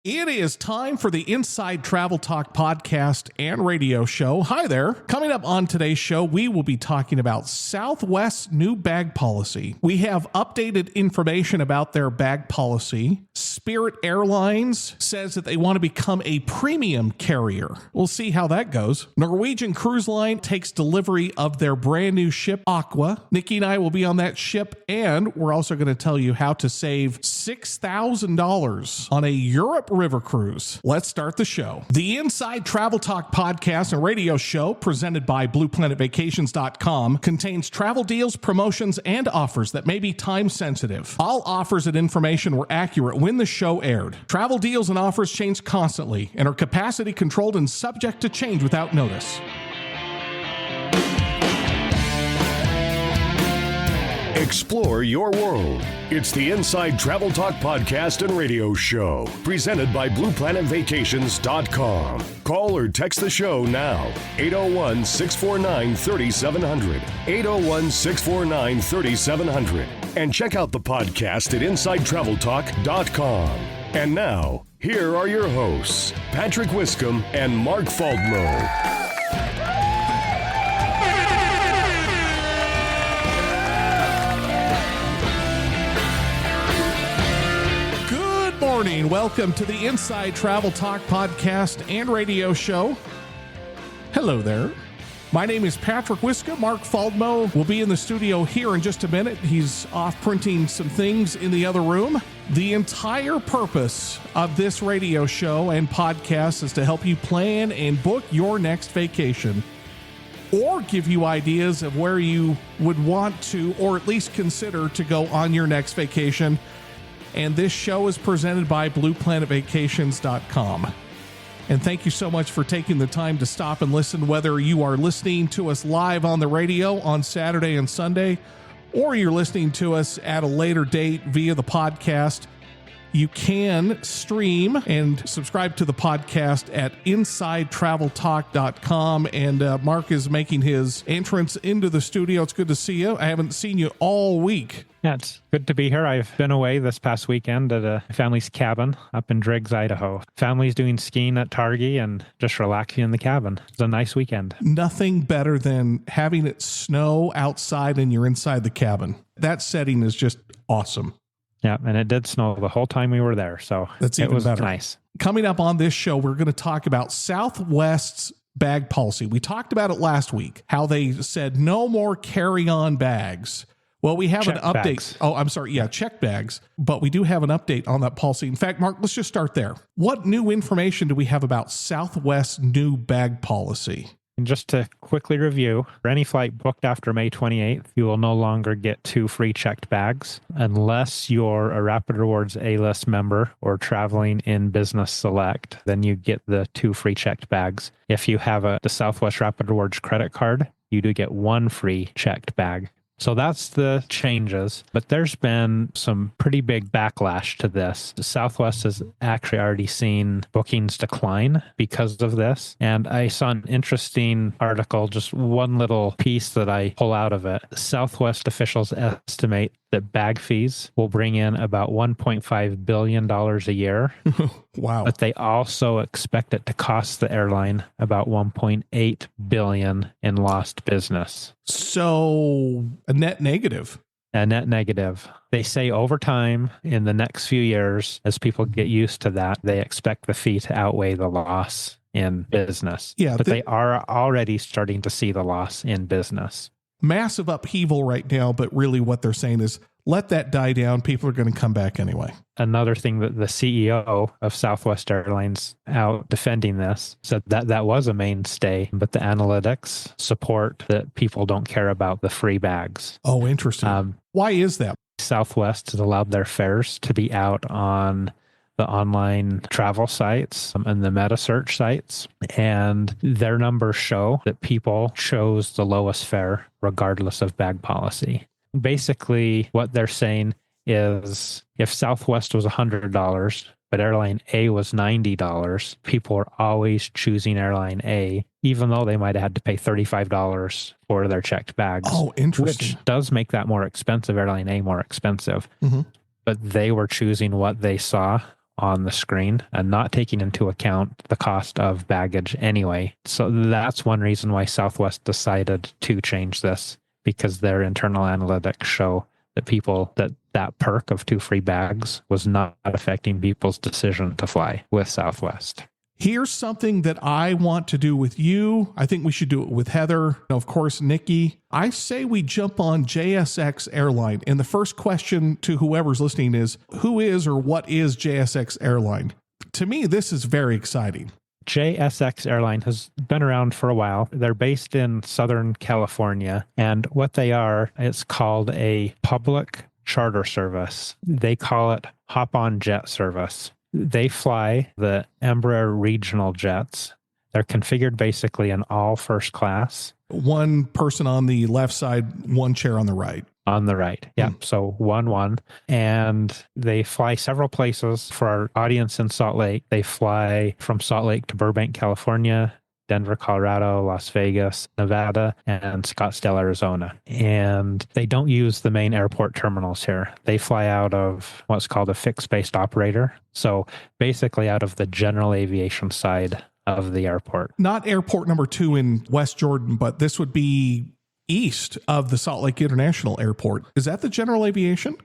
It is time for the Inside Travel Talk podcast and radio show. Hi there. Coming up on today's show, we will be talking about Southwest's new bag policy. We have updated information about their bag policy. Spirit Airlines says that they want to become a premium carrier. We'll see how that goes. Norwegian Cruise Line takes delivery of their brand new ship, Aqua. Nikki and I will be on that ship, and we're also going to tell you how to save $6,000 on a Europe river cruise. Let's start the show. The Inside Travel Talk podcast and radio show, presented by BluePlanetVacations.com, contains travel deals, promotions, and offers that may be time sensitive. All offers and information were accurate when the show aired. Travel deals and offers change constantly and are capacity controlled and subject to change without notice. Explore your world. It's the Inside Travel Talk podcast and radio show, presented by BluePlanetVacations.com. Call or text the show now, 801-649-3700, 801-649-3700, and check out the podcast at InsideTravelTalk.com. And now, here are your hosts, Patrick Wiscombe and Mark Faldmo. Morning. Welcome to the Inside Travel Talk podcast and radio show. Hello there. My name is Patrick Wiscombe. Mark Faldmo will be in the studio here in just a minute. He's off printing some things in the other room. The entire purpose of this radio show and podcast is to help you plan and book your next vacation, or give you ideas of where you would want to, or at least consider to go on your next vacation. And this show is presented by BluePlanetVacations.com. And thank you so much for taking the time to stop and listen, whether you are listening to us live on the radio on Saturday and Sunday, or you're listening to us at a later date via the podcast. You can stream and subscribe to the podcast at InsideTravelTalk.com. And Mark is making his entrance into the studio. It's good to see you. I haven't seen you all week. Yeah, it's good to be here. I've been away this past weekend at a family's cabin up in Driggs, Idaho. Family's doing skiing at Targhee and just relaxing in the cabin. It's a nice weekend. Nothing better than having it snow outside and you're inside the cabin. That setting is just awesome. Yeah, and it did snow the whole time we were there, so it was better. Nice. Coming up on this show, we're going to talk about Southwest's bag policy. We talked about it last week, how they said no more carry-on bags. Well, we have an update. Bags. Oh, I'm sorry. Yeah, check bags. But we do have an update on that policy. In fact, Mark, let's just start there. What new information do we have about Southwest's new bag policy? And just to quickly review, for any flight booked after May 28th, you will no longer get 2 free checked bags unless you're a Rapid Rewards A-List member or traveling in Business Select. Then you get the 2 free checked bags. If you have the Southwest Rapid Rewards credit card, you do get 1 free checked bag. So that's the changes, but there's been some pretty big backlash to this. Southwest has actually already seen bookings decline because of this. And I saw an interesting article, just one little piece that I pull out of it. Southwest officials estimate that bag fees will bring in about $1.5 billion a year. Wow. But they also expect it to cost the airline about $1.8 billion in lost business. So a net negative. A net negative. They say over time, in the next few years, as people get used to that, they expect the fee to outweigh the loss in business. Yeah, but they are already starting to see the loss in business. Massive upheaval right now, but really what they're saying is let that die down. People are going to come back anyway. Another thing that the CEO of Southwest Airlines out defending this said that was a mainstay, but the analytics support that people don't care about the free bags. Oh, interesting. Why is that? Southwest has allowed their fares to be out on the online travel sites and the meta search sites, and their numbers show that people chose the lowest fare regardless of bag policy. Basically, what they're saying is if Southwest was $100, but Airline A was $90, people were always choosing Airline A, even though they might have had to pay $35 for their checked bags. Oh, interesting. Which does make that more expensive, Airline A more expensive. Mm-hmm. But they were choosing what they saw on the screen and not taking into account the cost of baggage anyway. So that's one reason why Southwest decided to change this, because their internal analytics show that that perk of 2 free bags was not affecting people's decision to fly with Southwest. Here's something that I want to do with you. I think we should do it with Heather. And of course, Nikki. I say we jump on JSX Airline. And the first question to whoever's listening is, who is or what is JSX Airline? To me, this is very exciting. JSX Airline has been around for a while. They're based in Southern California. And what they are, it's called a public charter service. They call it hop-on jet service. They fly the Embraer regional jets. They're configured basically in all first class. One person on the left side, one chair on the right. On the right. Yeah. So 1-1. And they fly several places. For our audience in Salt Lake, they fly from Salt Lake to Burbank, California, Denver, Colorado, Las Vegas, Nevada, and Scottsdale, Arizona. And they don't use the main airport terminals here. They fly out of what's called a fixed-based operator. So basically out of the general aviation side of the airport. Not airport number 2 in West Jordan, but this would be east of the Salt Lake International Airport. Is that the general aviation?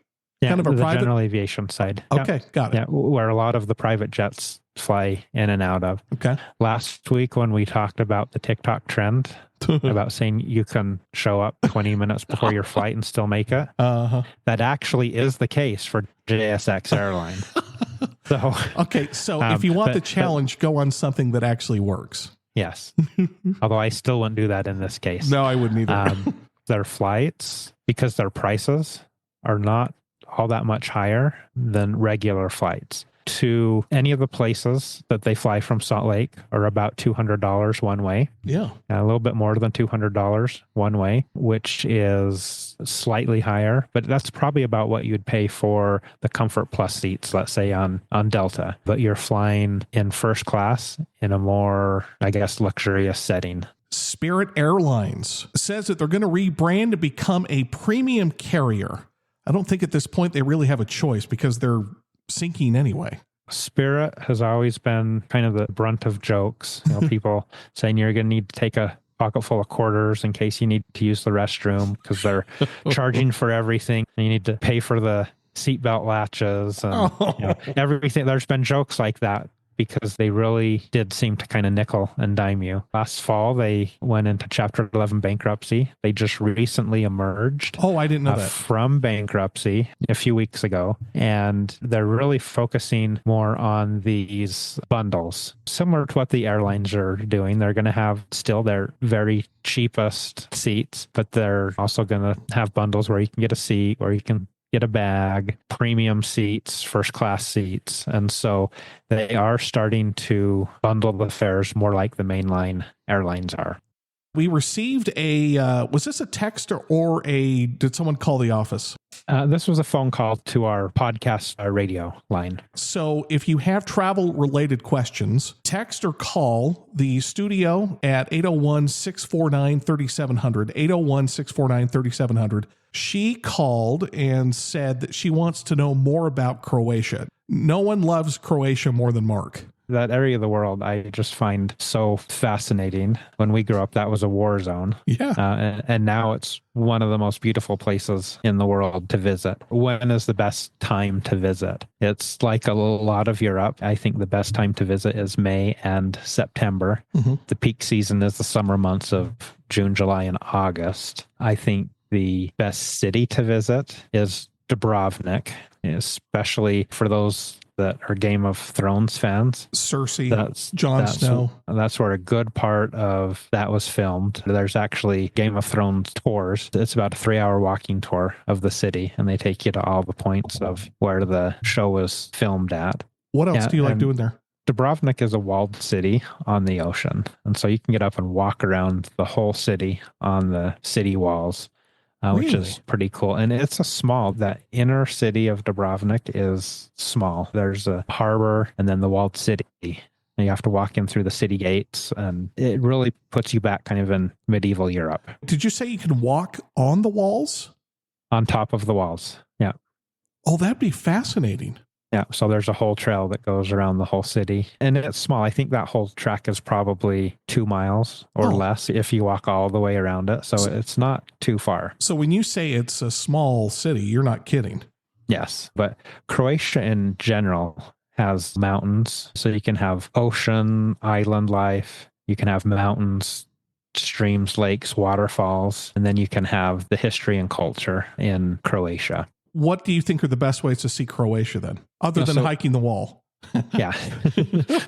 Yeah, kind of a the private general aviation side. Okay, got it. Yeah, where a lot of the private jets fly in and out of. Okay. Last week when we talked about the TikTok trend, about saying you can show up 20 minutes before your flight and still make it, that actually is the case for JSX Airline. So okay, so if you want the challenge, go on something that actually works. Yes. Although I still wouldn't do that in this case. No, I wouldn't either. Their flights, because their prices are not all that much higher than regular flights. To any of the places that they fly from Salt Lake are about $200 one way. Yeah. A little bit more than $200 one way, which is slightly higher, but that's probably about what you'd pay for the Comfort Plus seats, let's say on Delta. But you're flying in first class in a more, I guess, luxurious setting. Spirit Airlines says that they're going to rebrand to become a premium carrier. I don't think at this point they really have a choice because they're sinking anyway. Spirit has always been kind of the brunt of jokes. You know, people saying you're going to need to take a pocket full of quarters in case you need to use the restroom because they're charging for everything. And you need to pay for the seatbelt latches and you know, everything. There's been jokes like that because they really did seem to kind of nickel and dime you. Last fall, they went into Chapter 11 bankruptcy. They just recently emerged. Oh, I didn't know that. From bankruptcy a few weeks ago. And they're really focusing more on these bundles, similar to what the airlines are doing. They're going to have still their very cheapest seats, but they're also going to have bundles where you can get a seat, where you can get a bag, premium seats, first class seats. And so they are starting to bundle the fares more like the mainline airlines are. We received was this a text or did someone call the office? This was a phone call to our podcast radio line. So if you have travel related questions, text or call the studio at 801-649-3700, 801-649-3700. She called and said that she wants to know more about Croatia. No one loves Croatia more than Mark. That area of the world I just find so fascinating. When we grew up, that was a war zone. Yeah. And now it's one of the most beautiful places in the world to visit. When is the best time to visit? It's like a lot of Europe. I think the best time to visit is May and September. Mm-hmm. The peak season is the summer months of June, July, and August. I think the best city to visit is Dubrovnik, especially for those that are Game of Thrones fans. Cersei, Jon Snow. That's where a good part of that was filmed. There's actually Game of Thrones tours. It's about a 3-hour walking tour of the city, and they take you to all the points of where the show was filmed at. What else do you like doing there? Dubrovnik is a walled city on the ocean, and so you can get up and walk around the whole city on the city walls. Which is pretty cool. And it's that inner city of Dubrovnik is small. There's a harbor and then the walled city. And you have to walk in through the city gates, and it really puts you back kind of in medieval Europe. Did you say you can walk on the walls? On top of the walls, yeah. Oh, that'd be fascinating. Yeah, so there's a whole trail that goes around the whole city, and it's small. I think that whole track is probably 2 miles or less if you walk all the way around it. So it's not too far. So when you say it's a small city, you're not kidding. Yes, but Croatia in general has mountains. So you can have ocean, island life, you can have mountains, streams, lakes, waterfalls, and then you can have the history and culture in Croatia. What do you think are the best ways to see Croatia then, other than hiking the wall? Yeah.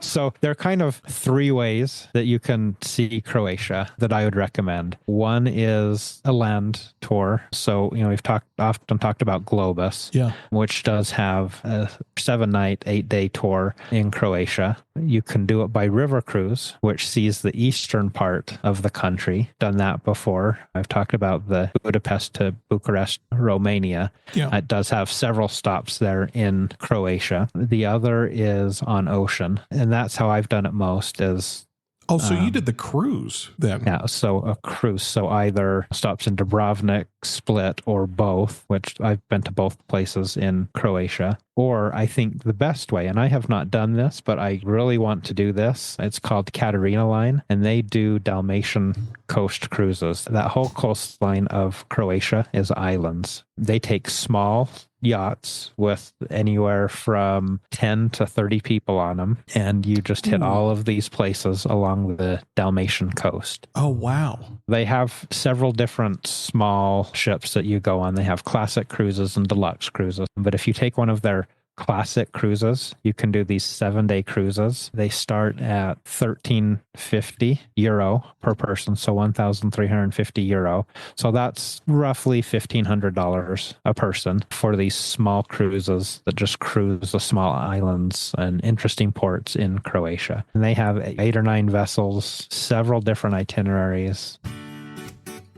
So there are kind of 3 ways that you can see Croatia that I would recommend. One is a land tour. So, we've often talked about Globus, which does have a 7-night, 8-day tour in Croatia. You can do it by river cruise, which sees the eastern part of the country. Done that before. I've talked about the Budapest to Bucharest, Romania. Yeah. It does have several stops there in Croatia. The other is on ocean, and that's how I've done it most is... Oh, so you did the cruise then? Yeah, so a cruise. So either stops in Dubrovnik, Split, or both, which I've been to both places in Croatia. Or I think the best way, and I have not done this, but I really want to do this. It's called Katarina Line, and they do Dalmatian coast cruises. That whole coastline of Croatia is islands. They take small yachts with anywhere from 10 to 30 people on them, and you just hit all of these places along the Dalmatian coast. Oh, wow. They have several different small ships that you go on. They have classic cruises and deluxe cruises. But if you take one of their classic cruises, you can do these 7-day cruises. They start at €1,350 per person, so €1,350. So that's roughly $1,500 a person for these small cruises that just cruise the small islands and interesting ports in Croatia. And they have 8 or 9 vessels, several different itineraries.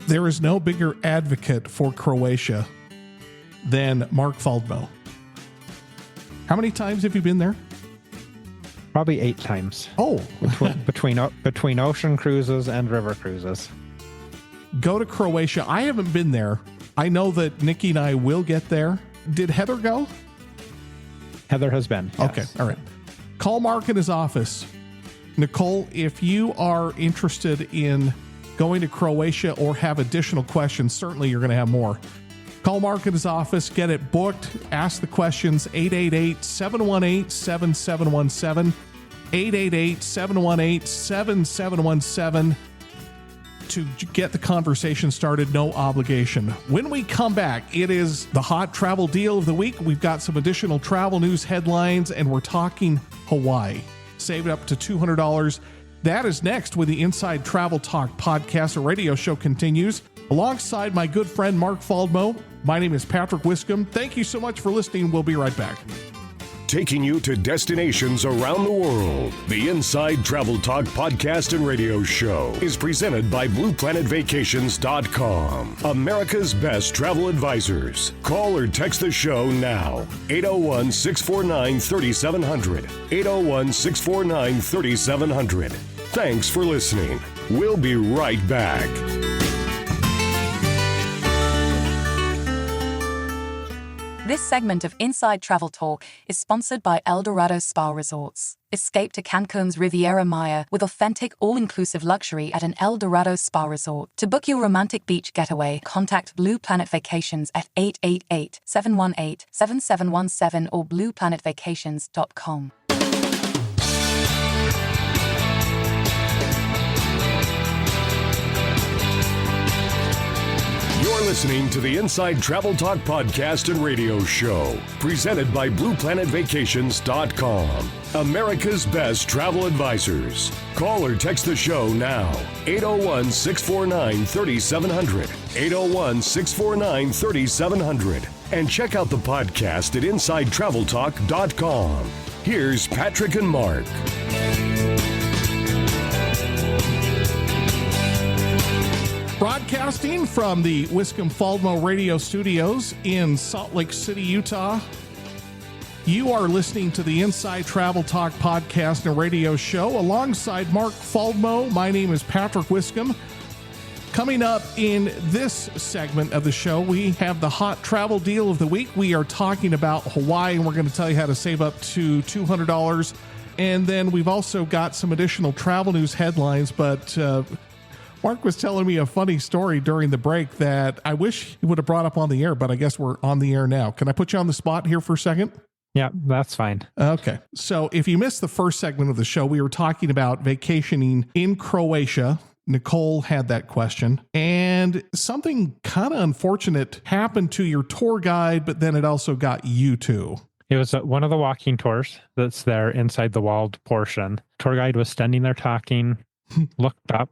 There is no bigger advocate for Croatia than Mark Faldmo. How many times have you been there? Probably 8 times. Oh. between ocean cruises and river cruises. Go to Croatia. I haven't been there. I know that Nikki and I will get there. Did Heather go? Heather has been. Yes. Okay. All right. Call Mark in his office. Nicole, if you are interested in going to Croatia or have additional questions, certainly you're going to have more. Call Mark at his office, get it booked, ask the questions, 888-718-7717, 888-718-7717 to get the conversation started, no obligation. When we come back, it is the hot travel deal of the week. We've got some additional travel news headlines, and we're talking Hawaii. Save it up to $200. That is next when the Inside Travel Talk podcast or radio show continues. Alongside my good friend Mark Faldmo, my name is Patrick Wiscombe. Thank you so much for listening. We'll be right back. Taking you to destinations around the world. The Inside Travel Talk podcast and radio show is presented by BluePlanetVacations.com, America's best travel advisors. Call or text the show now. 801-649-3700. 801-649-3700. Thanks for listening. We'll be right back. This segment of Inside Travel Talk is sponsored by El Dorado Spa Resorts. Escape to Cancun's Riviera Maya with authentic, all-inclusive luxury at an El Dorado Spa Resort. To book your romantic beach getaway, contact Blue Planet Vacations at 888-718-7717 or blueplanetvacations.com. You're listening to the Inside Travel Talk podcast and radio show, presented by BluePlanetVacations.com, America's best travel advisors. Call or text the show now, 801-649-3700, 801-649-3700, and check out the podcast at InsideTravelTalk.com. Here's Patrick and Mark. Broadcasting from the Wiscombe-Faldmo radio studios in Salt Lake City, Utah. You are listening to the Inside Travel Talk podcast and radio show alongside Mark Faldmo. My name is Patrick Wiscombe. Coming up in this segment of the show, we have the hot travel deal of the week. We are talking about Hawaii, and we're going to tell you how to save up to $200. And then we've also got some additional travel news headlines, but Mark was telling me a funny story during the break that I wish he would have brought up on the air, but I guess we're on the air now. Can I put you on the spot here for a second? Yeah, that's fine. Okay. So if you missed the first segment of the show, we were talking about vacationing in Croatia. Nicole had that question, and something kind of unfortunate happened to your tour guide, but then it also got you too. It was one of the walking tours that's there inside the walled portion. Tour guide was standing there talking, looked up.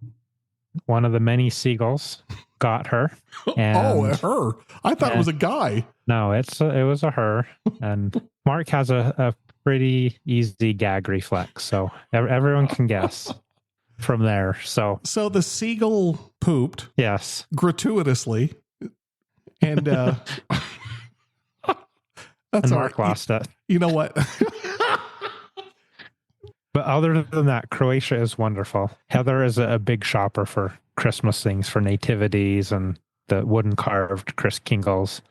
One of the many seagulls got her. And her. I thought it was a guy. No, it was a her. And Mark has a pretty easy gag reflex, so everyone can guess from there. So the seagull pooped. Yes. Gratuitously. And that's and Mark lost it. You know what? But other than that, Croatia is wonderful. Heather is a big shopper for Christmas things, for nativities and the wooden carved Kris Kringles.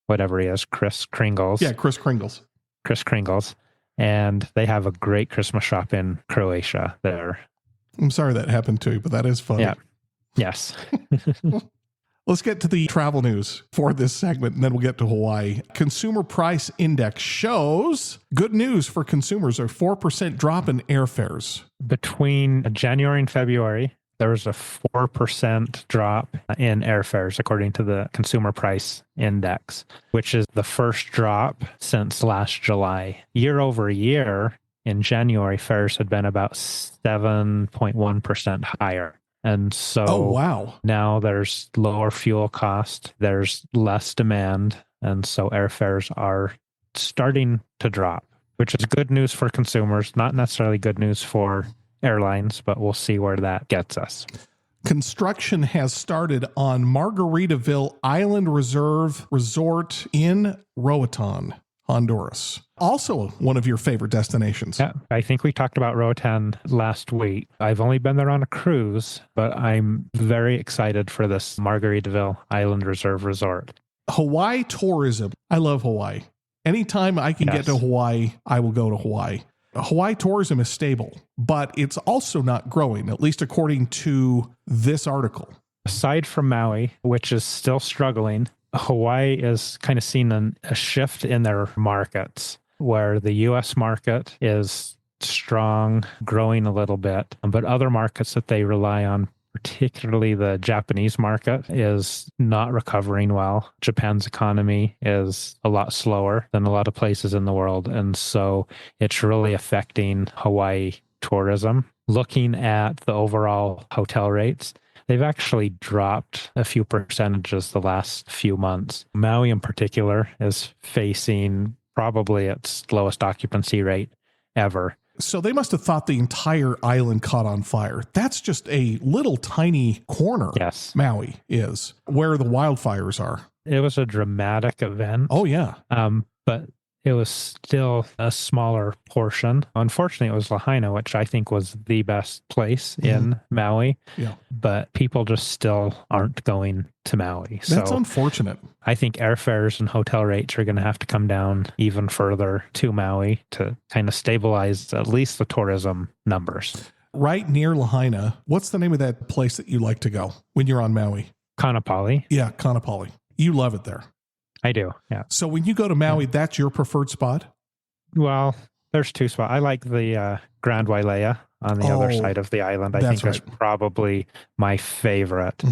Whatever he is, Kris Kringles. Yeah, Kris Kringles. Kris Kringles. And they have a great Christmas shop in Croatia there. I'm sorry that happened to you, but that is funny. Yeah. Yes. Let's get to the travel news for this segment, and then we'll get to Hawaii. Consumer Price Index shows good news for consumers, a 4% drop in airfares. Between January and February, there was a 4% drop in airfares, according to the Consumer Price Index, which is the first drop since last July. Year over year, in January, fares had been about 7.1% higher. And so now there's lower fuel cost, there's less demand, and so airfares are starting to drop, which is good news for consumers, not necessarily good news for airlines, but we'll see where that gets us. Construction has started on Margaritaville Island Reserve Resort in Roatan, Honduras. Also one of your favorite destinations. Yeah, I think we talked about Roatan last week. I've only been there on a cruise, but I'm very excited for this Margaritaville Island Reserve Resort. Hawaii tourism. I love Hawaii. Anytime I can get to Hawaii, I will go to Hawaii. Hawaii tourism is stable, but it's also not growing, at least according to this article. Aside from Maui, which is still struggling, Hawaii is kind of seeing a shift in their markets, where the U.S. market is strong, growing a little bit, but other markets that they rely on, particularly the Japanese market, is not recovering well. Japan's economy is a lot slower than a lot of places in the world, and so it's really affecting Hawaii tourism. Looking at the overall hotel rates, they've actually dropped a few percentages the last few months. Maui in particular is facing probably its lowest occupancy rate ever. So they must have thought the entire island caught on fire. That's just a little tiny corner. Yes. Maui is where the wildfires are. It was a dramatic event. Oh, yeah. But it was still a smaller portion. Unfortunately, it was Lahaina, which I think was the best place in Maui. Yeah. But people just still aren't going to Maui. That's unfortunate. I think airfares and hotel rates are going to have to come down even further to Maui to kind of stabilize at least the tourism numbers. Right near Lahaina, what's the name of that place that you like to go when you're on Maui? Kaanapali. Yeah, Kaanapali. You love it there. I do, yeah. So when you go to Maui, that's your preferred spot? Well, there's two spots. I like the Grand Wailea on the other side of the island. I think that's probably my favorite.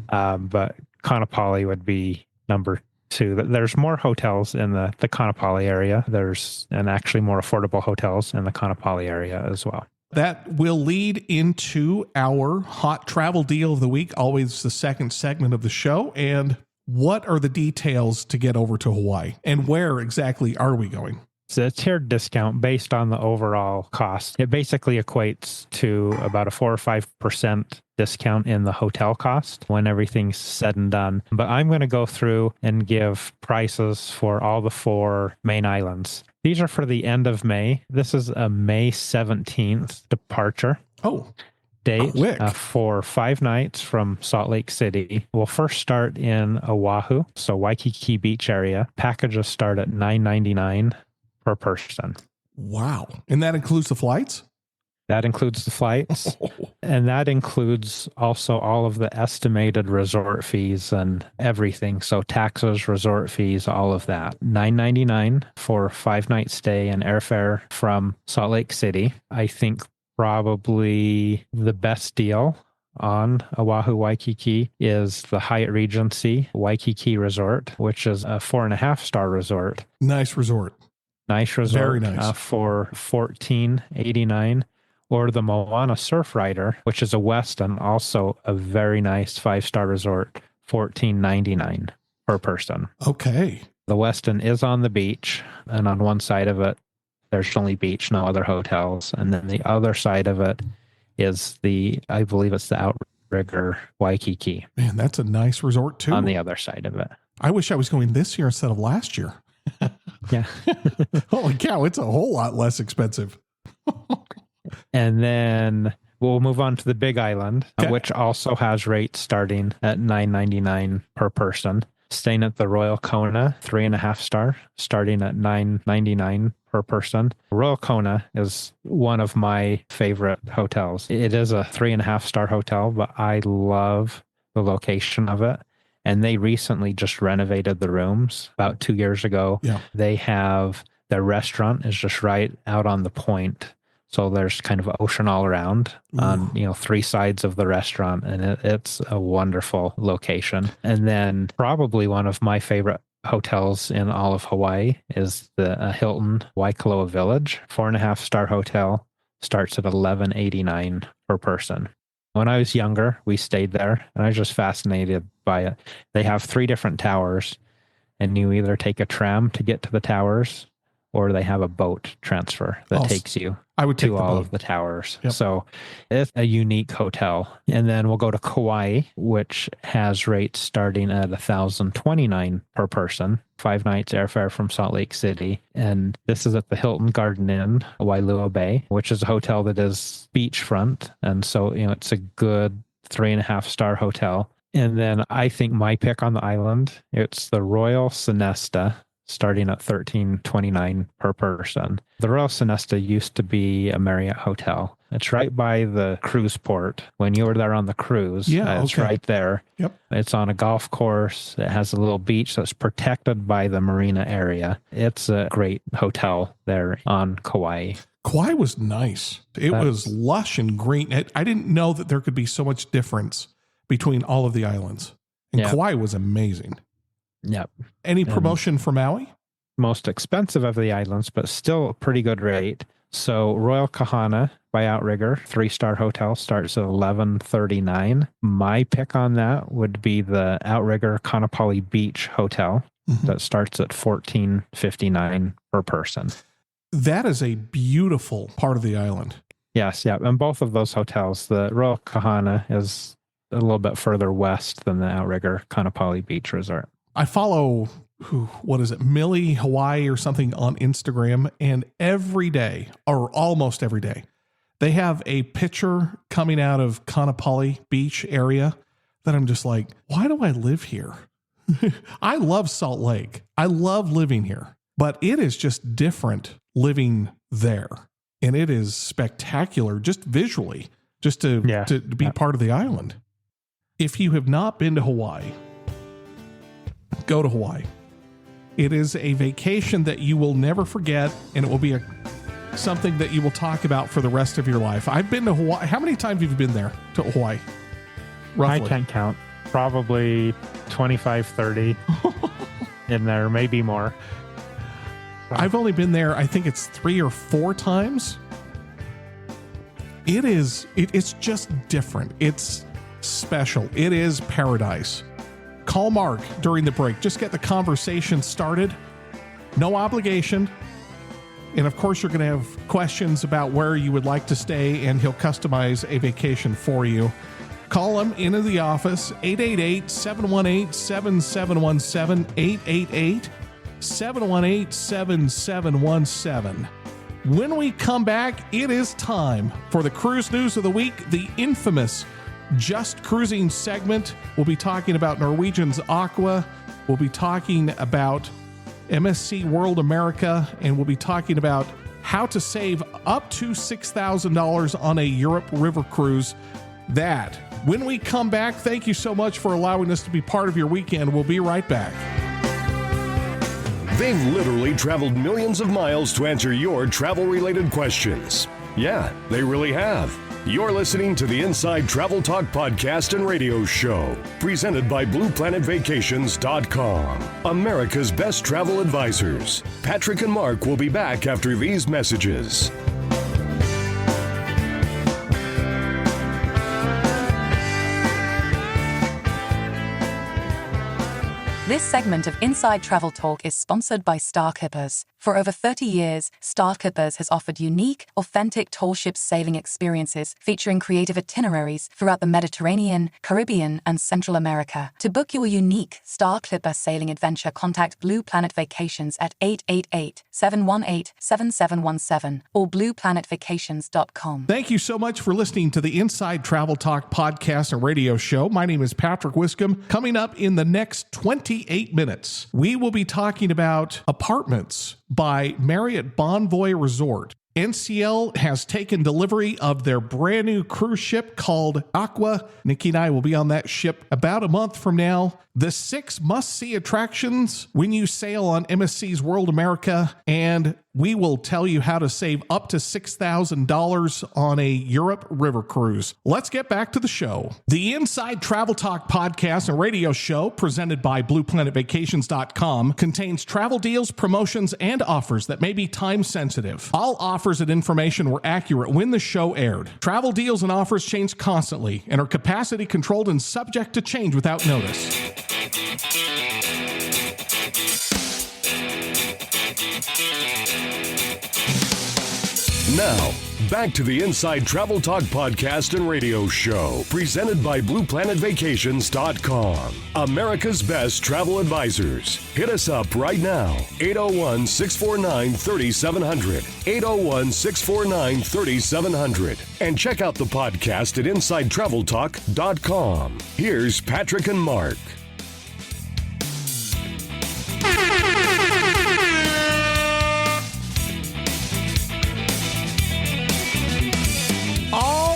But Kaanapali would be number two. There's more hotels in the Kaanapali area. And actually more affordable hotels in the Kaanapali area as well. That will lead into our hot travel deal of the week, always the second segment of the show. And what are the details to get over to Hawaii, and where exactly are we going? It's a tiered discount based on the overall cost. It basically equates to about a 4 or 5% discount in the hotel cost when everything's said and done. But I'm going to go through and give prices for all the 4 main islands. These are for the end of May. This is a May 17th departure. Oh. date Quick. for 5 nights from Salt Lake City. We'll first start in Oahu, so Waikiki Beach area. Packages start at $9.99 per person. Wow. And that includes the flights? That includes the flights, and that includes also all of the estimated resort fees and everything. So taxes, resort fees, all of that. $9.99 for 5-night stay and airfare from Salt Lake City. I think probably the best deal on Oahu Waikiki is the Hyatt Regency Waikiki Resort, which is a 4.5-star resort. Nice resort. Nice resort. Very nice. For $14.89. Or the Moana Surf Rider, which is a Westin, also a very nice 5-star resort, $14.99 per person. Okay. The Westin is on the beach, and on one side of it, there's only beach, no other hotels. And then the other side of it is I believe it's the Outrigger Waikiki. Man, that's a nice resort too. On the other side of it. I wish I was going this year instead of last year. Yeah. Holy cow, it's a whole lot less expensive. And then we'll move on to the Big Island, which also has rates starting at $9.99 per person. Staying at the Royal Kona, 3.5-star, starting at $9.99 per person. Royal Kona is one of my favorite hotels. It is a 3.5-star hotel, but I love the location of it. And they recently just renovated the rooms about 2 years ago. Yeah. They have their restaurant is just right out on the point. So there's kind of ocean all around on, 3 sides of the restaurant, and it's a wonderful location. And then probably one of my favorite hotels in all of Hawaii is the Hilton Waikoloa Village, 4.5-star hotel, starts at $11.89 per person. When I was younger, we stayed there, and I was just fascinated by it. They have 3 different towers, and you either take a tram to get to the towers, or they have a boat transfer that takes you to all of the towers. Yep. So it's a unique hotel. And then we'll go to Kauai, which has rates starting at $1,029 per person, 5 nights airfare from Salt Lake City. And this is at the Hilton Garden Inn, Wailua Bay, which is a hotel that is beachfront. And so, it's a good 3.5-star hotel. And then I think my pick on the island, it's the Royal Sonesta, starting at $13.29 per person. The Royal Sonesta used to be a Marriott hotel. It's right by the cruise port. When you were there on the cruise, it's right there. Yep. It's on a golf course. It has a little beach that's protected by the marina area. It's a great hotel there on Kauai. Kauai was nice. It was lush and green. I didn't know that there could be so much difference between all of the islands. And Kauai was amazing. Yep. Any promotion for Maui? Most expensive of the islands, but still a pretty good rate. So Royal Kahana by Outrigger, 3-star hotel, starts at $11.39. My pick on that would be the Outrigger Kaanapali Beach Hotel that starts at $14.59 per person. That is a beautiful part of the island. Yes, yeah. And both of those hotels, the Royal Kahana is a little bit further west than the Outrigger Kaanapali Beach Resort. I follow, Millie Hawaii or something on Instagram, and every day, or almost every day, they have a picture coming out of Kaanapali Beach area that I'm just like, why do I live here? I love Salt Lake. I love living here, but it is just different living there. And it is spectacular, just visually, just to be part of the island. If you have not been to Hawaii, go to Hawaii. It is a vacation that you will never forget, and it will be something that you will talk about for the rest of your life. I've been to Hawaii. How many times have you been there to Hawaii? Roughly. I can't count. Probably 25, 30 in there, maybe more. I've only been there, I think it's 3 or 4 times. It's just different. It's special. It is paradise. Call Mark during the break. Just get the conversation started. No obligation. And of course, you're going to have questions about where you would like to stay, and he'll customize a vacation for you. Call him into the office, 888-718-7717, 888-718-7717. When we come back, it is time for the cruise news of the week, the infamous Just Cruising segment. We'll be talking about Norwegian's Aqua. We'll be talking about MSC World America, and we'll be talking about how to save up to $6,000 on a Europe River cruise. That, when we come back, thank you so much for allowing us to be part of your weekend. We'll be right back. They've literally traveled millions of miles to answer your travel-related questions. Yeah, they really have. You're listening to the Inside Travel Talk podcast and radio show, presented by BluePlanetVacations.com, America's best travel advisors. Patrick and Mark will be back after these messages. This segment of Inside Travel Talk is sponsored by Star Clippers. For over 30 years, Star Clippers has offered unique, authentic tall ship sailing experiences featuring creative itineraries throughout the Mediterranean, Caribbean, and Central America. To book your unique Star Clipper sailing adventure, contact Blue Planet Vacations at 888-718-7717 or blueplanetvacations.com. Thank you so much for listening to the Inside Travel Talk podcast and radio show. My name is Patrick Wiscombe. Coming up in the next 28 minutes, we will be talking about apartments by Marriott Bonvoy Resort. NCL has taken delivery of their brand new cruise ship called Aqua. Nikki and I will be on that ship about a month from now. The 6 must-see attractions when you sail on MSC's World America, and we will tell you how to save up to $6,000 on a Europe River cruise. Let's get back to the show. The Inside Travel Talk podcast and radio show, presented by BluePlanetVacations.com, contains travel deals, promotions, and offers that may be time-sensitive. All offers and information were accurate when the show aired. Travel deals and offers change constantly and are capacity controlled and subject to change without notice. Now, back to the Inside Travel Talk podcast and radio show, presented by BluePlanetVacations.com, America's best travel advisors. Hit us up right now, 801-649-3700, 801-649-3700, and check out the podcast at InsideTravelTalk.com. Here's Patrick and Mark.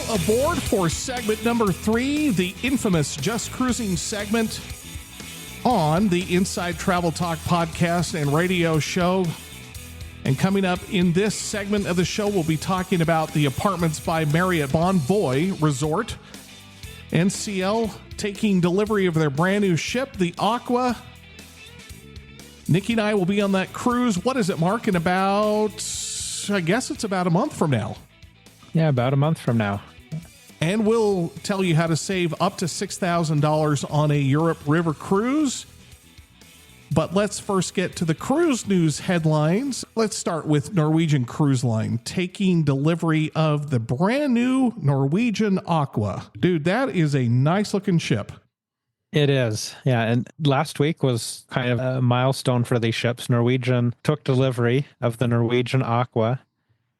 Aboard for segment number 3, the infamous Just Cruising segment on the Inside Travel Talk podcast and radio show. And coming up in this segment of the show, we'll be talking about the Apartments by Marriott Bonvoy Resort. NCL taking delivery of their brand new ship, the Aqua. Nikki and I will be on that cruise. What is it, Mark? In about, I guess it's about a month from now. Yeah, about a month from now. And we'll tell you how to save up to $6,000 on a Europe River cruise. But let's first get to the cruise news headlines. Let's start with Norwegian Cruise Line taking delivery of the brand new Norwegian Aqua. Dude, that is a nice looking ship. It is. Yeah. And last week was kind of a milestone for these ships. Norwegian took delivery of the Norwegian Aqua,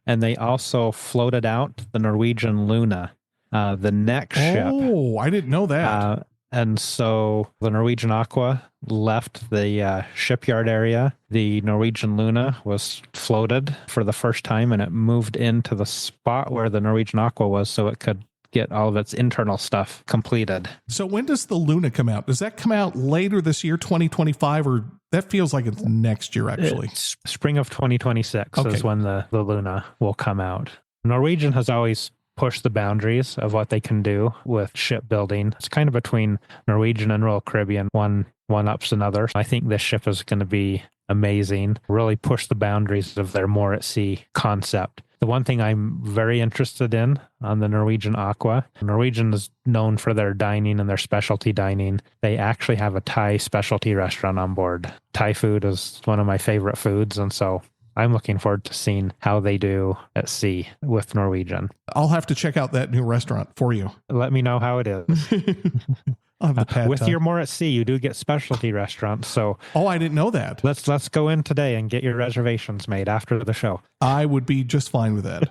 and they also floated out the Norwegian Luna. The next ship. Oh, I didn't know that. And so the Norwegian Aqua left the shipyard area. The Norwegian Luna was floated for the first time, and it moved into the spot where the Norwegian Aqua was so it could get all of its internal stuff completed. So when does the Luna come out? Does that come out later this year, 2025, or that feels like it's next year, actually? It's spring of 2026 is when the Luna will come out. Norwegian has always push the boundaries of what they can do with shipbuilding. It's kind of between Norwegian and Royal Caribbean. One ups another. I think this ship is going to be amazing. Really push the boundaries of their more at sea concept. The one thing I'm very interested in on the Norwegian Aqua, Norwegian is known for their dining and their specialty dining. They actually have a Thai specialty restaurant on board. Thai food is one of my favorite foods, and so I'm looking forward to seeing how they do at sea with Norwegian. I'll have to check out that new restaurant for you. Let me know how it is. I'll have the pad With thai. your more at sea, you do get specialty restaurants. So Oh, I didn't know that. let's go in today and get your reservations made after the show. I would be just fine with that.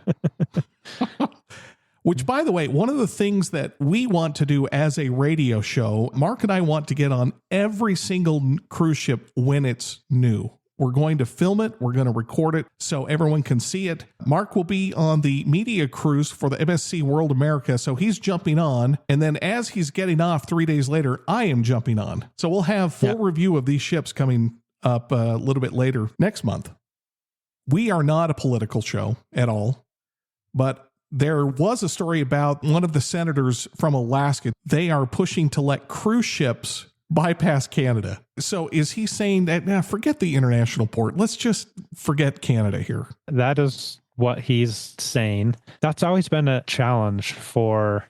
Which, by the way, one of the things that we want to do as a radio show, Mark and I want to get on every single cruise ship when it's new. We're going to film it. We're going to record it so everyone can see it. Mark will be on the media cruise for the MSC World America. So he's jumping on. And then as he's getting off 3 days later, I am jumping on. So we'll have full review of these ships coming up a little bit later next month. We are not a political show at all, but there was a story about one of the senators from Alaska. They are pushing to let cruise ships bypass Canada. So is he saying that, forget the international port. Let's just forget Canada here. That is what he's saying. That's always been a challenge for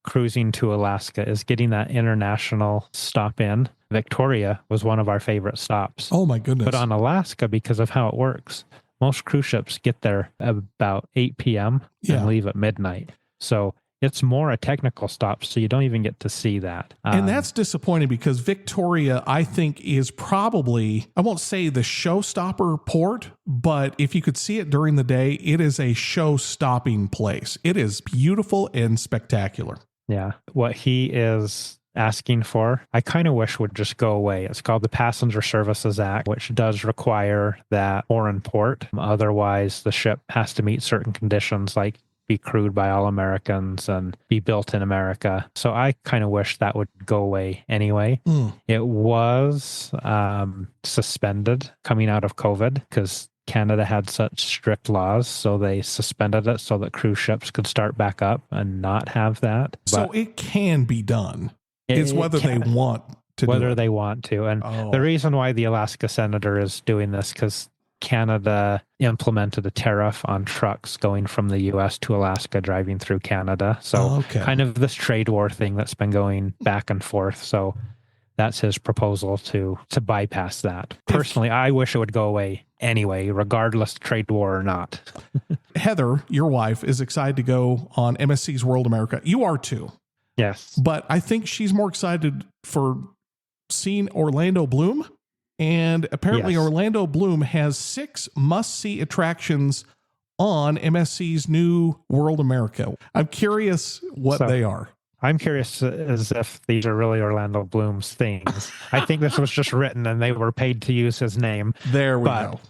cruising to Alaska, is getting that international stop in. Victoria was one of our favorite stops. Oh my goodness. But on Alaska, because of how it works, most cruise ships get there about 8 p.m. and leave at midnight. So it's more a technical stop, so you don't even get to see that. And that's disappointing because Victoria, I think, is probably, I won't say the showstopper port, but if you could see it during the day, it is a show-stopping place. It is beautiful and spectacular. Yeah. What he is asking for, I kind of wish would just go away. It's called the Passenger Services Act, which does require that foreign port. Otherwise, the ship has to meet certain conditions like be crewed by all Americans and be built in America. So I kind of wish that would go away anyway. It was suspended coming out of COVID because Canada had such strict laws, so they suspended it so that cruise ships could start back up and not have that. So it can be done. It's whether they want to do it. Whether they want to. And the reason why the Alaska senator is doing this, because Canada implemented a tariff on trucks going from the U.S. to Alaska driving through Canada. So kind of this trade war thing that's been going back and forth. So that's his proposal to bypass that. Personally, I wish it would go away anyway, regardless of trade war or not. Heather, your wife, is excited to go on MSC's World America. You are too. Yes. But I think she's more excited for seeing Orlando Bloom. And apparently Orlando Bloom has 6 must-see attractions on MSC's new World America. I'm curious what they are. I'm curious as if these are really Orlando Bloom's things. I think this was just written and they were paid to use his name. There we go.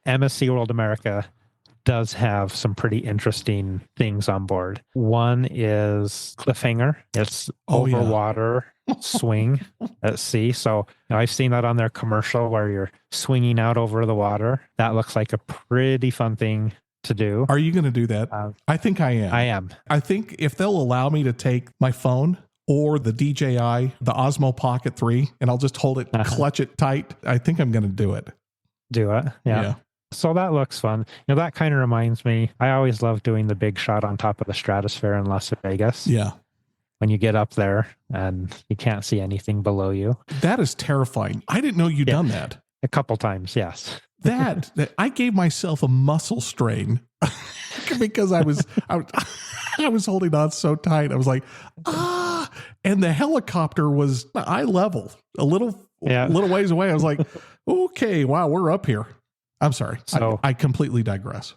MSC World America does have some pretty interesting things on board. One is Cliffhanger. It's over water swing at sea. So I've seen that on their commercial where you're swinging out over the water. That looks like a pretty fun thing to do. Are you going to do that? I think I am. I am. I think if they'll allow me to take my phone or the DJI, the Osmo Pocket 3, and I'll just hold it, clutch it tight, I think I'm going to do it. Do it. Yeah. So that looks fun. That kind of reminds me, I always love doing the big shot on top of the stratosphere in Las Vegas. Yeah. When you get up there and you can't see anything below you. That is terrifying. I didn't know you'd done that. A couple times, yes. That I gave myself a muscle strain because I was holding on so tight. I was like, and the helicopter was eye level, a little ways away. I was like, okay, wow, we're up here. I'm sorry. So, I completely digress.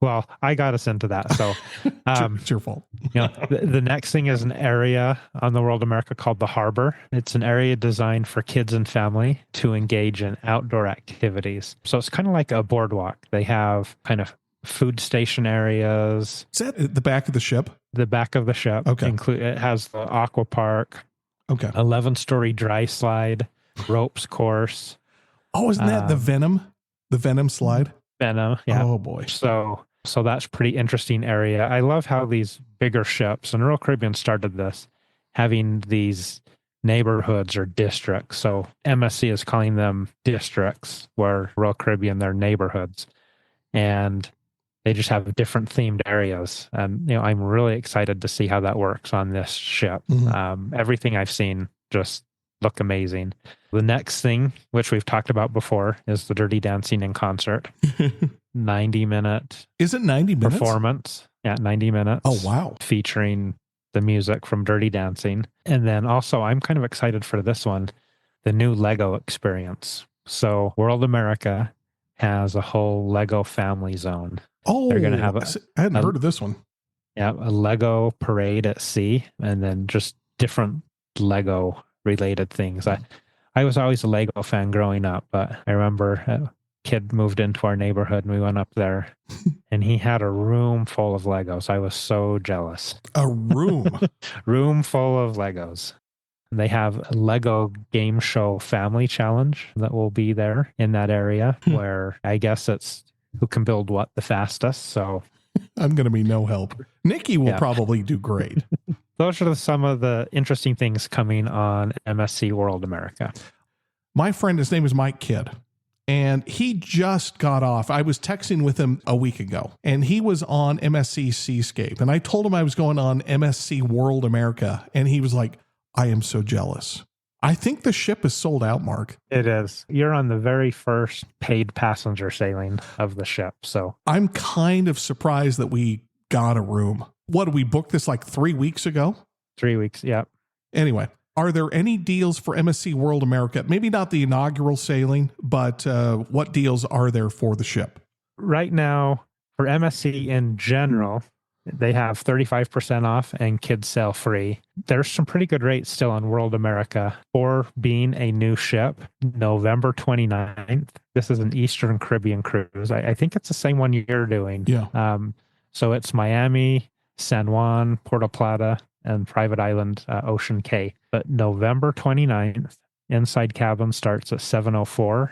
Well, I got us into that. So it's your fault. The next thing is an area on the World America called the Harbor. It's an area designed for kids and family to engage in outdoor activities. So it's kind of like a boardwalk. They have kind of food station areas. Is that at the back of the ship? The back of the ship. Okay. It has the aqua park. Okay. 11-story dry slide, ropes course. Oh, isn't that the Venom? The Venom slide? Venom, yeah. Oh, boy. So that's a pretty interesting area. I love how these bigger ships, and Royal Caribbean started this, having these neighborhoods or districts. So MSC is calling them districts, where Royal Caribbean, they're neighborhoods. And they just have different themed areas. And, I'm really excited to see how that works on this ship. Mm-hmm. Everything I've seen just look amazing. The next thing, which we've talked about before, is the Dirty Dancing in concert. 90-minute. Is it 90 minutes? Performance. Yeah, 90 minutes. Oh, wow. Featuring the music from Dirty Dancing. And then also, I'm kind of excited for this one, the new Lego experience. So World America has a whole Lego family zone. Oh, they're going to have I hadn't heard of this one. Yeah, a Lego parade at sea, and then just different Lego related things. I was always a Lego fan growing up, but I remember a kid moved into our neighborhood and we went up there and he had a room full of Legos. I was so jealous. A room? Room full of Legos. They have a Lego Game Show Family Challenge that will be there in that area where I guess it's who can build what the fastest. So I'm going to be no help. Nikki will probably do great. Those are some of the interesting things coming on MSC World America. My friend, his name is Mike Kidd, and he just got off. I was texting with him a week ago, and he was on MSC Seascape, and I told him I was going on MSC World America, and he was like, I am so jealous. I think the ship is sold out, Mark. It is. You're on the very first paid passenger sailing of the ship, so. I'm kind of surprised that we got a room. What, did we book this like 3 weeks ago? 3 weeks, yeah. Anyway, are there any deals for MSC World America? Maybe not the inaugural sailing, but what deals are there for the ship? Right now, for MSC in general, they have 35% off and kids sail free. There's some pretty good rates still on World America for being a new ship, November 29th. This is an Eastern Caribbean cruise. I think it's the same one you're doing. Yeah. So it's Miami, San Juan, Puerto Plata, and Private Island, Ocean Cay. But November 29th, inside cabin starts at $704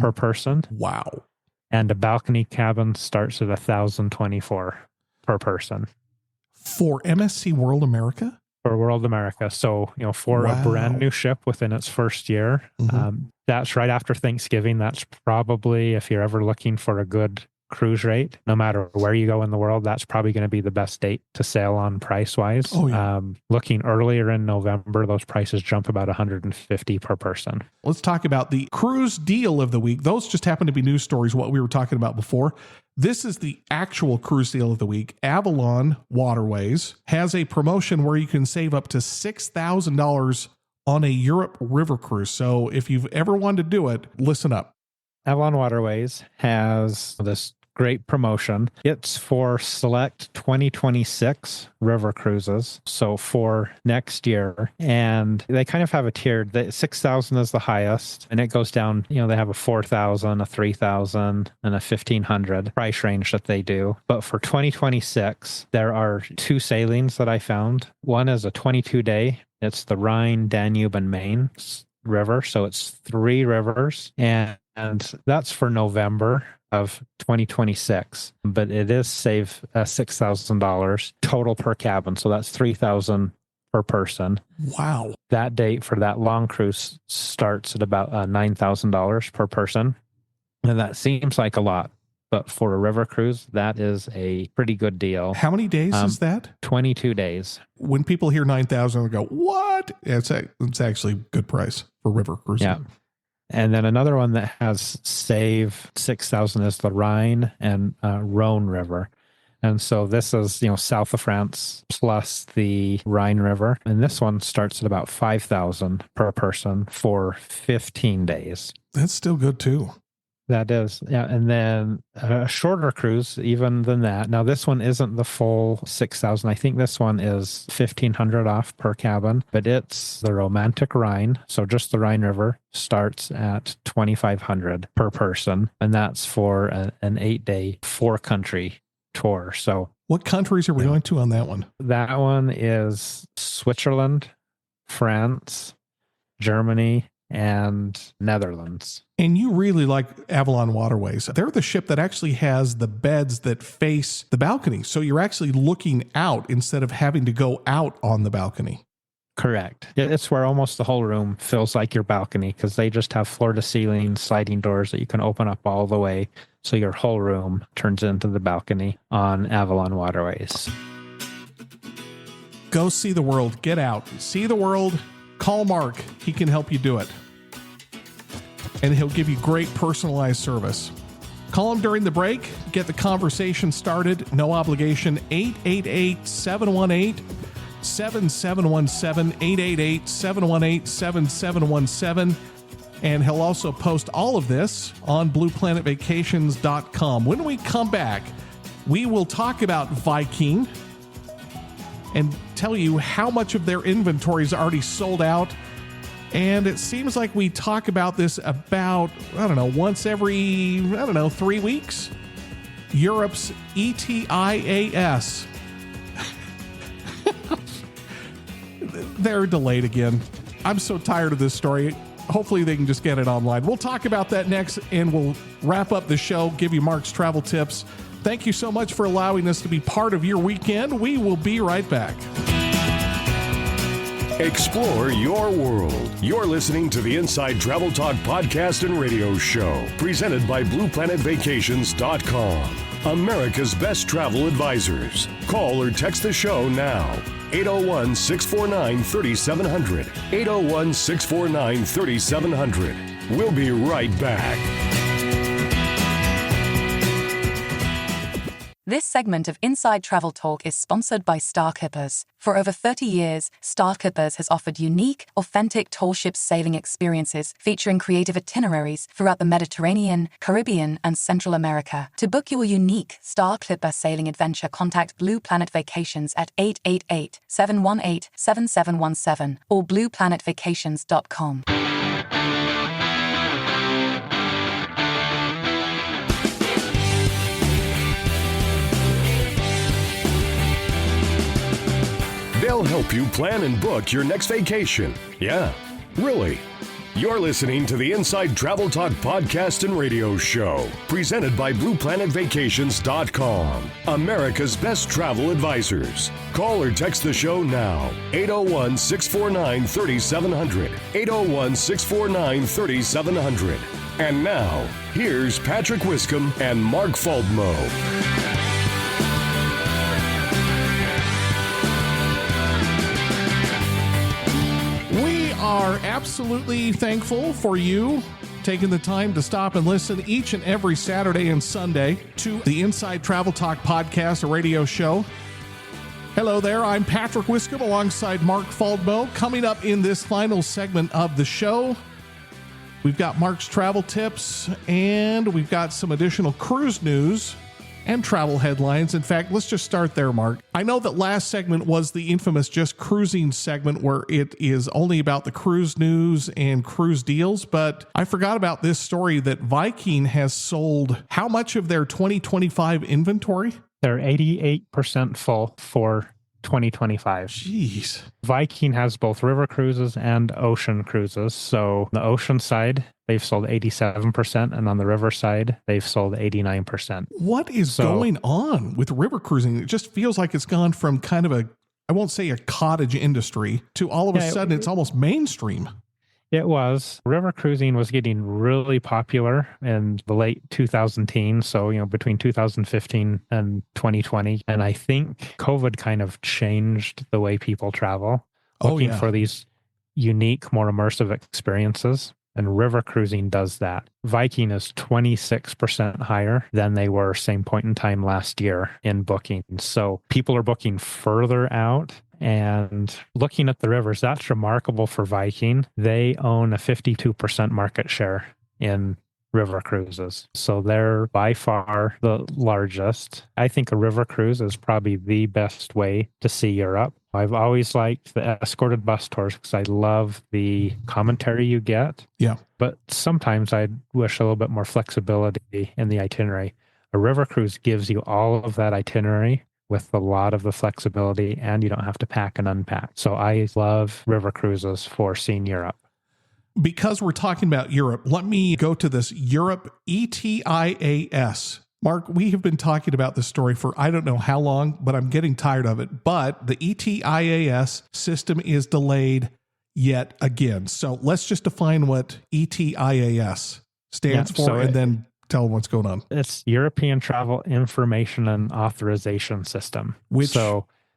per person. Wow. And a balcony cabin starts at $1,024 per person. For MSC World America? For World America. So, for a brand new ship within its first year, that's right after Thanksgiving. That's probably, if you're ever looking for a good cruise rate, no matter where you go in the world, that's probably going to be the best date to sail on price-wise. Oh, yeah. Looking earlier in November, those prices jump about $150 per person. Let's talk about the cruise deal of the week. Those just happen to be news stories, what we were talking about before. This is the actual cruise deal of the week. Avalon Waterways has a promotion where you can save up to $6,000 on a Europe river cruise. So if you've ever wanted to do it, listen up. Avalon Waterways has this great promotion. It's for select 2026 river cruises. So for next year, and they kind of have a tiered. The 6,000 is the highest, and it goes down. They have a 4,000, a 3,000, and a 1,500 price range that they do. But for 2026, there are two sailings that I found. One is a 22-day. It's the Rhine, Danube, and Main river. So it's 3 rivers, and that's for November of 2026, but it is save $6,000 total per cabin. So that's $3,000 per person. Wow. That date for that long cruise starts at about $9,000 per person. And that seems like a lot, but for a river cruise, that is a pretty good deal. How many days is that? 22 days. When people hear 9,000, they go, what? It's actually a good price for river cruising. Yeah. And then another one that has save 6,000 is the Rhine and Rhone River. And so this is, south of France plus the Rhine River. And this one starts at about 5,000 per person for 15 days. That's still good too. That is. Yeah. And then a shorter cruise, even than that. Now, this one isn't the full 6,000. I think this one is 1,500 off per cabin, but it's the Romantic Rhine. So just the Rhine River starts at 2,500 per person. And that's for an 8-day 4-country tour. So what countries are we going to on that one? That one is Switzerland, France, Germany, and Netherlands. And you really like Avalon Waterways. They're the ship that actually has the beds that face the balcony. So you're actually looking out instead of having to go out on the balcony. Correct. It's where almost the whole room feels like your balcony because they just have floor-to-ceiling sliding doors that you can open up all the way. So your whole room turns into the balcony on Avalon Waterways. Go see the world. Get out. See the world. Call Mark. He can help you do it. And he'll give you great personalized service. Call him during the break. Get the conversation started. No obligation. 888-718 888-7717, 888-718-7717. And he'll also post all of this on blueplanetvacations.com. When we come back, we will talk about Viking and tell you how much of their inventory is already sold out. And it seems like we talk about this about, once every, 3 weeks. Europe's ETIAS. They're delayed again. I'm so tired of this story. Hopefully they can just get it online. We'll talk about that next, and we'll wrap up the show, give you Mark's travel tips. Thank you so much for allowing us to be part of your weekend. We will be right back. Explore your world. You're listening to the Inside Travel Talk podcast and radio show, presented by blueplanetvacations.com. America's best travel advisors. Call or text the show now. 801-649-3700. 801-649-3700. We'll be right back. This segment of Inside Travel Talk is sponsored by Starkippers. For over 30 years, Starkippers has offered unique, authentic tall ship sailing experiences featuring creative itineraries throughout the Mediterranean, Caribbean, and Central America. To book your unique Star Clipper sailing adventure, contact Blue Planet Vacations at 888-718-7717 or blueplanetvacations.com. They'll help you plan and book your next vacation. Yeah, really. You're listening to the Inside Travel Talk podcast and radio show, presented by blueplanetvacations.com. America's best travel advisors. Call or text the show now. 801-649-3700. 801-649-3700. And now, here's Patrick Wiscombe and Mark Faldmo. Are absolutely thankful for you taking the time to stop and listen each and every Saturday and Sunday to the Inside Travel Talk podcast, a radio show. Hello there, I'm Patrick Wiscombe alongside Mark Faldmo. Coming up in this final segment of the show, we've got Mark's travel tips and we've got some additional cruise news and travel headlines. In fact, let's just start there, Mark. I know that last segment was the infamous Just Cruising segment where it is only about the cruise news and cruise deals, but I forgot about this story that Viking has sold how much of their 2025 inventory? They're 88% full for 2025. Jeez. Viking has both river cruises and ocean cruises. So the ocean side, they've sold 87%, and on the river side, they've sold 89%. What is going on with river cruising? It just feels like it's gone from kind of a, I won't say a cottage industry, to all of a sudden it's almost mainstream. It was. River cruising was getting really popular in the late 2010s. So, between 2015 and 2020. And I think COVID kind of changed the way people travel, looking for these unique, more immersive experiences. And river cruising does that. Viking is 26% higher than they were same point in time last year in booking. So people are booking further out. And looking at the rivers, that's remarkable for Viking. They own a 52% market share in river cruises. So they're by far the largest. I think a river cruise is probably the best way to see Europe. I've always liked the escorted bus tours because I love the commentary you get. Yeah. But sometimes I'd wish a little bit more flexibility in the itinerary. A river cruise gives you all of that itinerary with a lot of the flexibility, and you don't have to pack and unpack. So I love river cruises for seeing Europe. Because we're talking about Europe, let me go to this Europe ETIAS. Mark, we have been talking about this story for I don't know how long, but I'm getting tired of it. But the ETIAS system is delayed yet again. So let's just define what ETIAS stands for and then tell them what's going on. It's European Travel Information and Authorization System. Which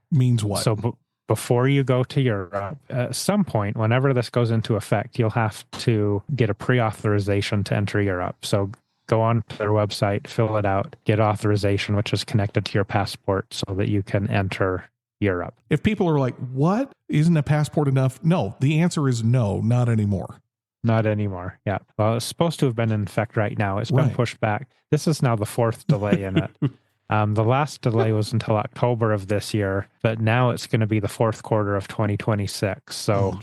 means what? So before you go to Europe, at some point, whenever this goes into effect, you'll have to get a pre-authorization to enter Europe. So go on to their website, fill it out, get authorization, which is connected to your passport so that you can enter Europe. If people are like, what? Isn't a passport enough? No, the answer is no, not anymore. Not anymore. Yeah. Well, it's supposed to have been in effect right now. It's been pushed back. This is now the fourth delay in it. The last delay was until October of this year, but now it's going to be the fourth quarter of 2026. So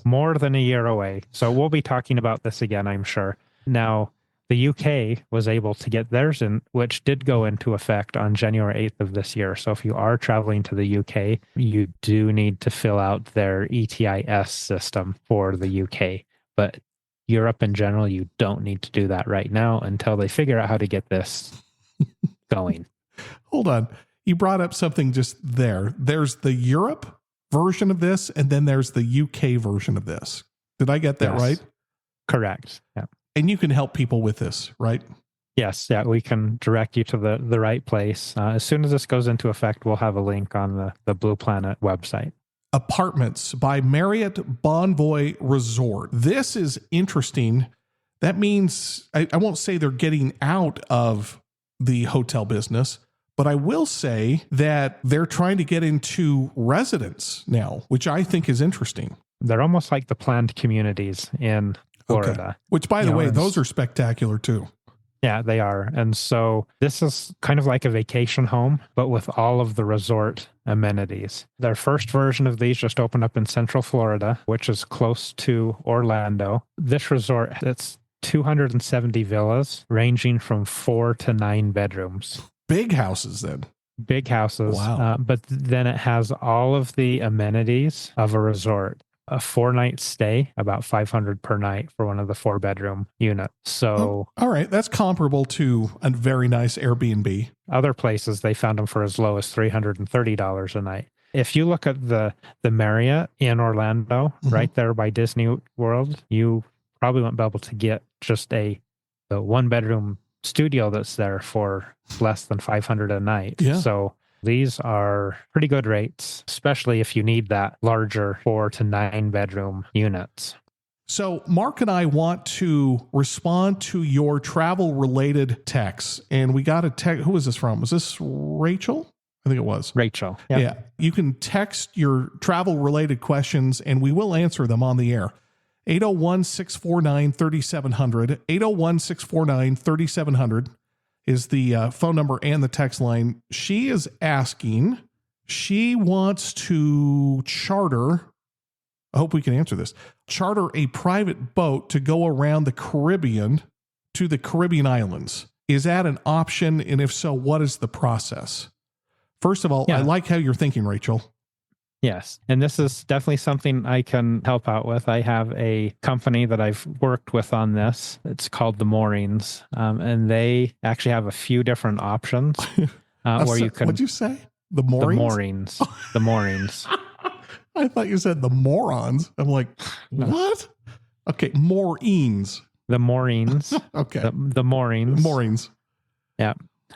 more than a year away. So we'll be talking about this again, I'm sure. Now, the UK was able to get theirs in, which did go into effect on January 8th of this year. So if you are traveling to the UK, you do need to fill out their ETIS system for the UK. But Europe in general, you don't need to do that right now until they figure out how to get this going. Hold on. You brought up something just there. There's the Europe version of this, and then there's the UK version of this. Did I get that right? Correct. Yeah. And you can help people with this, right? Yes. Yeah. We can direct you to the right place. As soon as this goes into effect, we'll have a link on the Blue Planet website. Apartments by Marriott Bonvoy Resort. This is interesting. That means, I won't say they're getting out of the hotel business, but I will say that they're trying to get into residence now, which I think is interesting. They're almost like the planned communities in Florida. Okay. Which, by the way, those are spectacular too. Yeah, they are. And so this is kind of like a vacation home, but with all of the resort amenities. Their first version of these just opened up in Central Florida, which is close to Orlando. This resort, it's 270 villas ranging from 4 to 9 bedrooms. Big houses then. Big houses. Wow. But then it has all of the amenities of a resort. A 4-night stay, about $500 per night for one of the 4-bedroom units. So, all right, that's comparable to a very nice Airbnb. Other places they found them for as low as $330 a night. If you look at the Marriott in Orlando, right there by Disney World, you probably won't be able to get just the 1-bedroom studio that's there for less than $500 a night. Yeah. So these are pretty good rates, especially if you need that larger 4 to 9 bedroom units. So Mark and I want to respond to your travel related texts. And we got a text. Who is this from? Was this Rachel? I think it was. Rachel. Yep. Yeah. You can text your travel related questions and we will answer them on the air. 801-649-3700. 801-649-3700. is the phone number and the text line. She is asking, she wants to charter, I hope we can answer this, charter a private boat to go around the Caribbean to the Caribbean islands. Is that an option? And if so, what is the process? First of all, I like how you're thinking, Rachel. Yes. And this is definitely something I can help out with. I have a company that I've worked with on this. It's called The Moorings. And they actually have a few different options where you can... What'd you say? The Moorings? The Moorings. The Moorings. I thought you said the morons. I'm like, what? Okay, Moorings. The Moorings. Okay. The Moorings. Moorings. Yeah.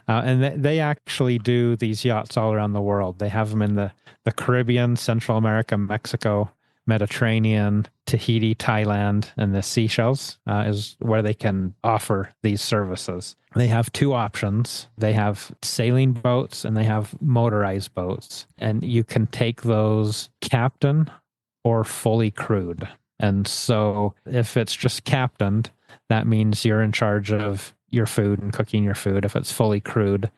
And they actually do these yachts all around the world. They have them in the Caribbean, Central America, Mexico, Mediterranean, Tahiti, Thailand, and the Seychelles is where they can offer these services. They have 2 options. They have sailing boats and they have motorized boats. And you can take those captain or fully crewed. And so if it's just captained, that means you're in charge of your food and cooking your food. If it's fully crewed,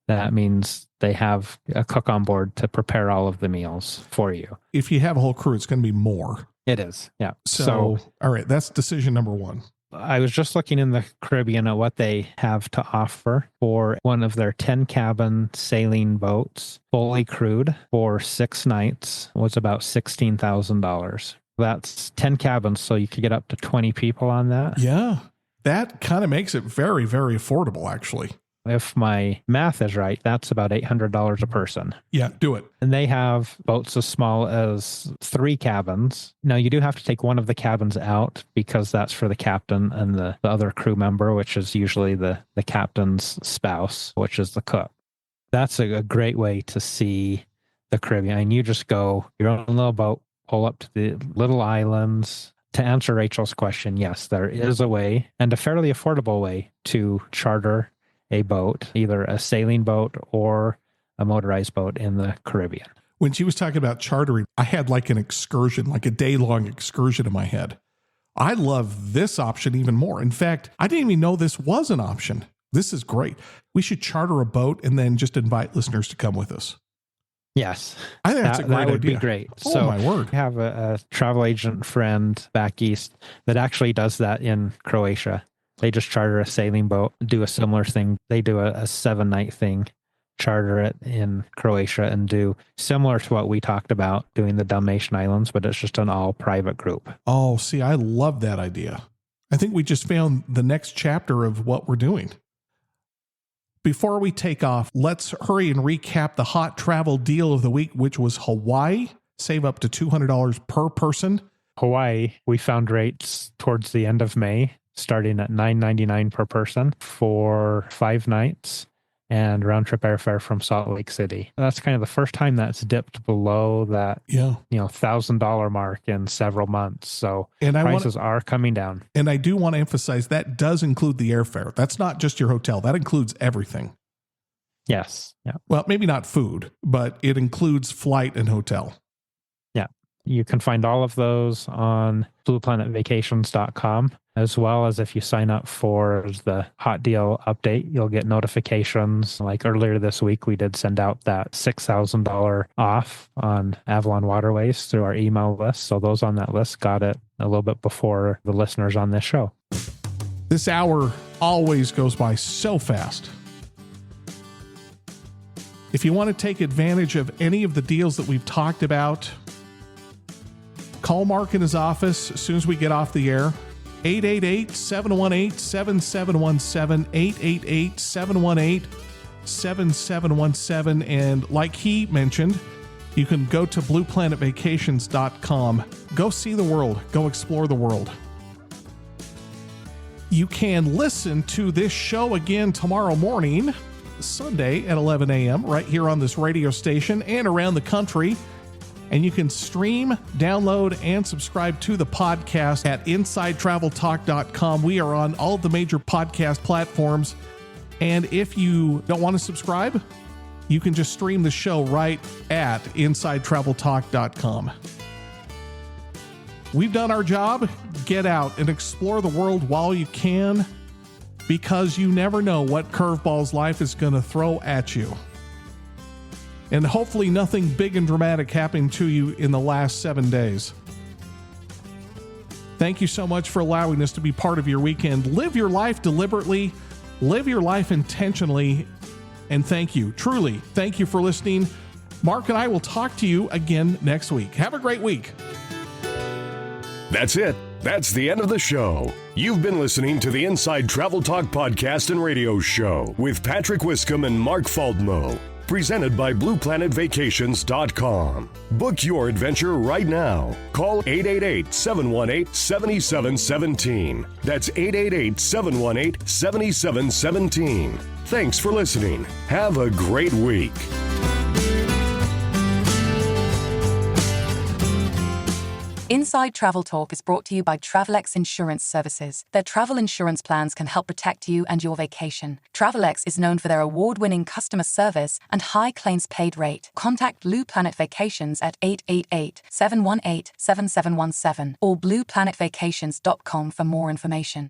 that means they have a cook on board to prepare all of the meals for you. If you have a whole crew, it's going to be more. It is, yeah. So, all right, that's decision number 1. I was just looking in the Caribbean at what they have to offer for one of their 10-cabin sailing boats, fully crewed, for 6 nights was about $16,000. That's 10 cabins, so you could get up to 20 people on that. Yeah. That kind of makes it very, very affordable, actually. If my math is right, that's about $800 a person. Yeah, do it. And they have boats as small as 3 cabins. Now, you do have to take one of the cabins out because that's for the captain and the other crew member, which is usually the captain's spouse, which is the cook. That's a great way to see the Caribbean. And you just go, your own little boat, pull up to the little islands. To answer Rachel's question, yes, there is a way, and a fairly affordable way, to charter a boat, either a sailing boat or a motorized boat in the Caribbean. When she was talking about chartering, I had like an excursion, like a day-long excursion in my head. I love this option even more. In fact, I didn't even know this was an option. This is great. We should charter a boat and then just invite listeners to come with us. Yes. I think that's a great idea. That would be great. Oh, my word. I have a travel agent friend back east that actually does that in Croatia. They just charter a sailing boat, do a similar thing. They do a 7-night thing, charter it in Croatia, and do similar to what we talked about doing the Dalmatian Islands, but it's just an all private group. Oh, see, I love that idea. I think we just found the next chapter of what we're doing. Before we take off, let's hurry and recap the hot travel deal of the week, which was Hawaii. Save up to $200 per person. Hawaii, we found rates towards the end of May, starting at $9.99 per person for 5 nights and round trip airfare from Salt Lake City. That's kind of the first time that's dipped below that, $1,000 mark in several months. So prices are coming down. And I do want to emphasize that does include the airfare. That's not just your hotel. That includes everything. Yes. Yeah. Well, maybe not food, but it includes flight and hotel. Yeah. You can find all of those on blueplanetvacations.com, as well as if you sign up for the hot deal update, you'll get notifications. Like earlier this week, we did send out that $6,000 off on Avalon Waterways through our email list. So those on that list got it a little bit before the listeners on this show. This hour always goes by so fast. If you want to take advantage of any of the deals that we've talked about, call Mark in his office as soon as we get off the air. 888-718-7717, 888-718-7717. And like he mentioned, you can go to blueplanetvacations.com. Go see the world. Go explore the world. You can listen to this show again tomorrow morning, Sunday at 11 a.m., right here on this radio station and around the country. And you can stream, download, and subscribe to the podcast at InsideTravelTalk.com. We are on all of the major podcast platforms. And if you don't want to subscribe, you can just stream the show right at InsideTravelTalk.com. We've done our job. Get out and explore the world while you can, because you never know what curveballs life is going to throw at you. And hopefully nothing big and dramatic happened to you in the last 7 days. Thank you so much for allowing us to be part of your weekend. Live your life deliberately, live your life intentionally, and thank you. Truly, thank you for listening. Mark and I will talk to you again next week. Have a great week. That's it. That's the end of the show. You've been listening to the Inside Travel Talk podcast and radio show with Patrick Wiscombe and Mark Faldmo. Presented by BluePlanetVacations.com. Book your adventure right now. Call 888-718-7717. That's 888-718-7717. Thanks for listening. Have a great week. Inside Travel Talk is brought to you by Travelex Insurance Services. Their travel insurance plans can help protect you and your vacation. Travelex is known for their award-winning customer service and high claims paid rate. Contact Blue Planet Vacations at 888-718-7717 or blueplanetvacations.com for more information.